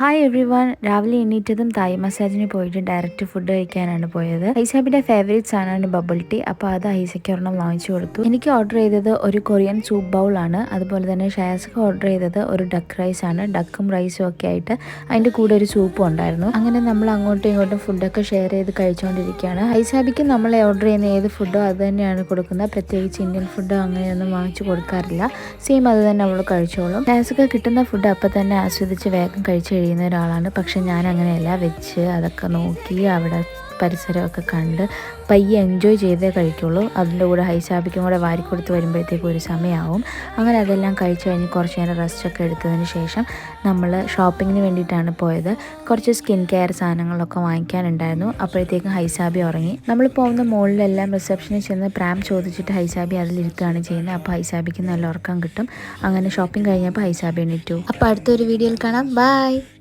Hi every one. രാവിലെ എണീറ്റതും തായ് മസാജിന് പോയിട്ട് direct food കഴിക്കാനാണ് പോയത്. ഐസാബിന്റെ ഫേവറേറ്റ് സാധനമാണ് ബബിൾ ടീ. അപ്പോൾ അത് ഐസയ്ക്ക് ഒരെണ്ണം വാങ്ങിച്ചു കൊടുത്തു. എനിക്ക് ഓർഡർ ചെയ്തത് ഒരു കൊറിയൻ സൂപ്പ് ബൗൾ ആണ്. അതുപോലെ തന്നെ ഷയാസ്ക്ക് ഓർഡർ ചെയ്തത് ഒരു ഡക്ക് റൈസ് ആണ്. ഡക്കും റൈസും ഒക്കെ ആയിട്ട് അതിന്റെ കൂടെ ഒരു സൂപ്പും ഉണ്ടായിരുന്നു. അങ്ങനെ നമ്മൾ അങ്ങോട്ടും ഇങ്ങോട്ടും ഫുഡൊക്കെ ഷെയർ ചെയ്ത് കഴിച്ചുകൊണ്ടിരിക്കുകയാണ്. ഐസാബിക്ക് നമ്മൾ ഓർഡർ ചെയ്യുന്ന ഏത് ഫുഡോ അത് തന്നെയാണ് കൊടുക്കുന്നത്. പ്രത്യേകിച്ച് ഇന്ത്യൻ ഫുഡ് അങ്ങനെയൊന്നും വാങ്ങിച്ചു കൊടുക്കാറില്ല. സെയിം അത് തന്നെ അവൾ കഴിച്ചോളും. ഷയാസ്ക്ക് കിട്ടുന്ന ഫുഡ് അപ്പം തന്നെ ആസ്വദിച്ച് വേഗം കഴിച്ചു കഴിയുന്ന ഒരാളാണ്. പക്ഷെ ഞാൻ അങ്ങനെയല്ല, വെച്ച് അതൊക്കെ നോക്കി അവിടെ പരിസരമൊക്കെ കണ്ട് പയ്യെ എൻജോയ് ചെയ്തേ കഴിക്കുള്ളൂ. അതിൻ്റെ കൂടെ ഹൈസാബിക്കും കൂടെ വാരിക്കൊടുത്ത് വരുമ്പോഴത്തേക്കും ഒരു സമയമാവും. അങ്ങനെ അതെല്ലാം കഴിച്ച് കഴിഞ്ഞ് കുറച്ച് നേരം റെസ്റ്റൊക്കെ എടുത്തതിന് ശേഷം നമ്മൾ ഷോപ്പിങ്ങിന് വേണ്ടിയിട്ടാണ് പോയത്. കുറച്ച് സ്കിൻ കെയർ സാധനങ്ങളൊക്കെ വാങ്ങിക്കാനുണ്ടായിരുന്നു. അപ്പോഴത്തേക്കും ഹൈസാബി ഉറങ്ങി. നമ്മൾ പോകുന്ന മോളിലെല്ലാം റിസപ്ഷനിൽ ചെന്ന് പ്രാം ചോദിച്ചിട്ട് ഹൈസാബി അതിലിരിക്കുകയാണ് ചെയ്യുന്നത്. അപ്പോൾ ഹൈസാബിക്ക് നല്ല ഉറക്കം കിട്ടും. അങ്ങനെ ഷോപ്പിംഗ് കഴിഞ്ഞപ്പോൾ ഹൈസാബി എണീറ്റു. അപ്പോൾ അടുത്തൊരു വീഡിയോയിൽ കാണാം. ബൈ.